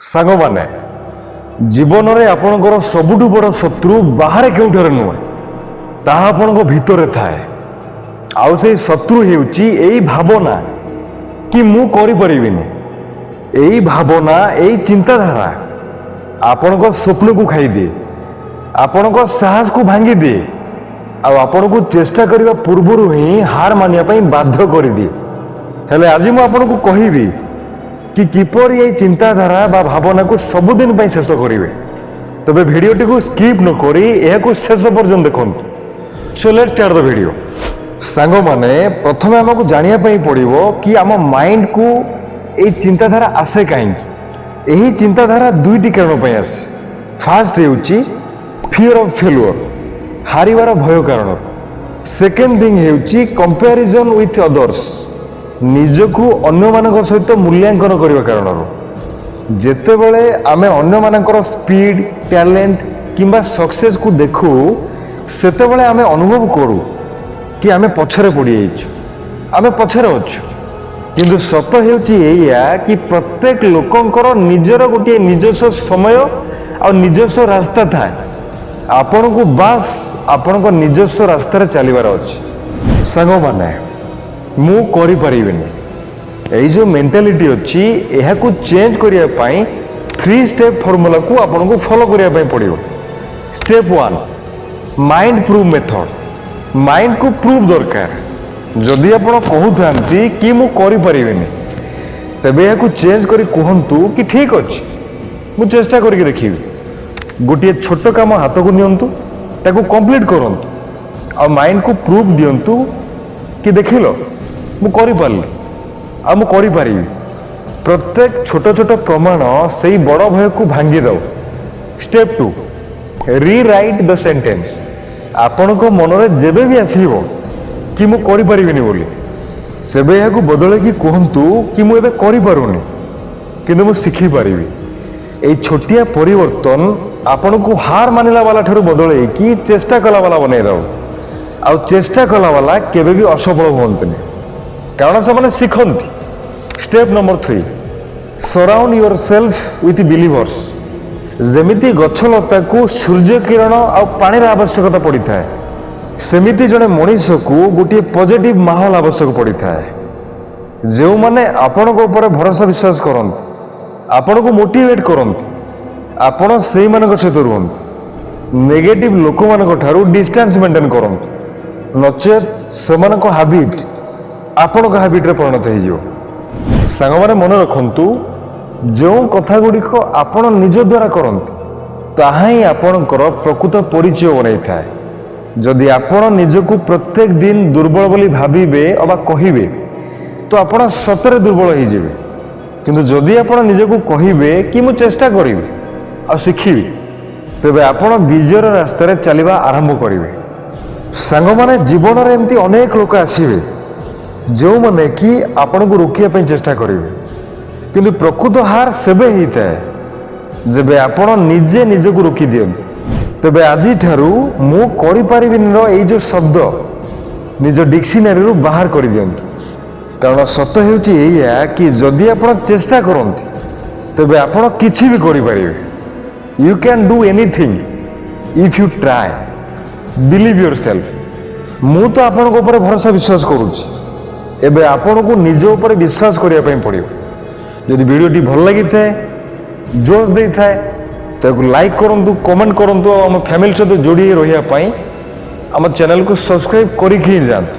ସାଙ୍ଗମାନେ ଜୀବନରେ ଆପଣଙ୍କର ସବୁଠୁ ବଡ଼ ଶତ୍ରୁ ବାହାରେ କେଉଁଠାରେ ନୁହେଁ, ତାହା ଆପଣଙ୍କ ଭିତରେ ଥାଏ। ଆଉ ସେଇ ଶତ୍ରୁ ହେଉଛି ଏଇ ଭାବନା କି ମୁଁ କରିପାରିବିନି। ଏଇ ଭାବନା, ଏଇ ଚିନ୍ତାଧାରା ଆପଣଙ୍କ ସ୍ୱପ୍ନକୁ ଖାଇଦିଏ, ଆପଣଙ୍କ ସାହସକୁ ଭାଙ୍ଗିଦିଏ, ଆଉ ଆପଣଙ୍କୁ ଚେଷ୍ଟା କରିବା ପୂର୍ବରୁ ହିଁ ହାର ମାନିବା ପାଇଁ ବାଧ୍ୟ କରିଦିଏ। ହେଲେ ଆଜି ମୁଁ ଆପଣଙ୍କୁ କହିବି कि किपर ये चिंताधारा बा भावना को सबुदिन पर शेष करेंगे। तबे भिडियोटी को स्किप न करी यह शेष पर्यंत देखो। So let's start the video. सांग माने प्रथम आमको जानिया पड़ो कि आम माइंड को ये चिंताधारा आसे कहीं। यही चिंताधारा दुईटी कारण आसे। फास्ट होउची फियर ऑफ फेल्युअर, हारिबार भय कारण। सेकेंड थिंग होउची कंपैरिजन विथ अदर्स, निजकू अन्य मानक सहित मूल्यांकन करने कारण। जेतेबेले आमे अन्य मानकर स्पीड, टैलेंट किंबा सक्सेस को देखू, सेतेबेले आमे अनुभव करू कि आमे पछरे पड़ी जाइछु, आमे पछरे अछु। किंतु सत हेउची एया कि प्रत्येक लोकंकर निजर गोटे निजस्व समय और निजस्व रास्ता थाए। आपण को बास आपण को निजस्व रास्ता चलिबार अछि। संग माने मु करि परिबिनी, एई जो मेंटालिटी अछि एहा को चेंज करिया पई 3 स्टेप फार्मूला को आपन को फॉलो करिया पई पड़ियो। Step 1 mind prove method. Mind को प्रूव दरकार। जदि आपण कहउथांती कि मु करि परिबिनी, तबे एहा को चेंज करी कहंतु कि ठीक अछि मु चेष्टा करके देखिबी। गोटे छोट काम हाथ को नियंतु, ताको कंप्लीट करंतु आ माइंड को प्रूफ दियंतु कि देखिलो मु करि पारली आ मु करि पारिबी। प्रत्येक छोट छोट प्रमाण सेई बड़ भय को भांगी दो। Step 2 rewrite the sentence. आपण को मन रे जेबे भी आसीबो कि मु करि पारिबिनी बोली, सेबे या को बदले कि कहंतु कि मु एबे करि पारुनी किंतु मु सिखि पारिबी। एई छोटिया परिवर्तन आपण को हार मानिला वाला ठारू बदले कि चेष्टा कला वाला बनै दो। आ चेष्टा कला वाला केबे भी असफल होंतनी, कारण से माने शिखंती। Step number 3 surround yourself with believers. जेमिति गछलता को सूर्य किरण आ पानीर आवश्यकता पड़ी थाए, सेमिति जने मनीष को गोटे पॉजिटिव माहौल आवश्यक पड़ी थाए। जो माने आपण को ऊपर भरोसा विश्वास करंत, आपण को मोटिवेट करंत, आपण सेई मानक सहित रुहंत। नेगेटिव लोक मानक ठारू डिस्टेंस मेंटेन करंत, नचेत सेमानक हाबिट आपणक हाबिट रे परिणत हो। सांग माने मन रखंतु, जो कथा गुड़िक आपण निज द्वारा करंत ताहा ही आपणकर प्रकृत परिचय बनै थाए। जदि आपण निजको प्रत्येक दिन दुर्बल बोली भाबिबे अबा कहिबे तो आपण सतरे दुर्बल हो जिवे। किंतु जदि आपण निजको कहिबे कि मु चेष्टा करिबी आ शिखिबी, तेबे आपण विजयर रास्ता रे चलिबा आरंभ करिवे। सांग माने जीवन रे एमती अनेक लोक आसीबे जो माने कि आपण को रोकिया पई चेष्टा करिवे, किंतु प्रकृत हार सेबे हिताए जेबे आपण निजे निजको रोकी दियन। तेबे आजी ठारू मु करि पारिबिनी रो एई जो शब्द निज डिक्शनरी रो बाहर करि दियंतु। कारण सत हेउची एया कि जदि आपण चेष्टा करंती तेबे आपण किछि भी करि पारिबे। You can do anything if you try, believe yourself. मु तो आपण को ऊपर भरोसा विश्वास करूची, एबे आपण को निज ऊपर विश्वास करिया पई पड़ियो। जदि वीडियोटी भल लागि थाए, जोश देई थाए, ताको लाइक करंतु, कमेंट करंतु, आम फैमिली सहित जोड़ी रहिया पई आम चैनल को सब्सक्राइब करिक ही जांतु।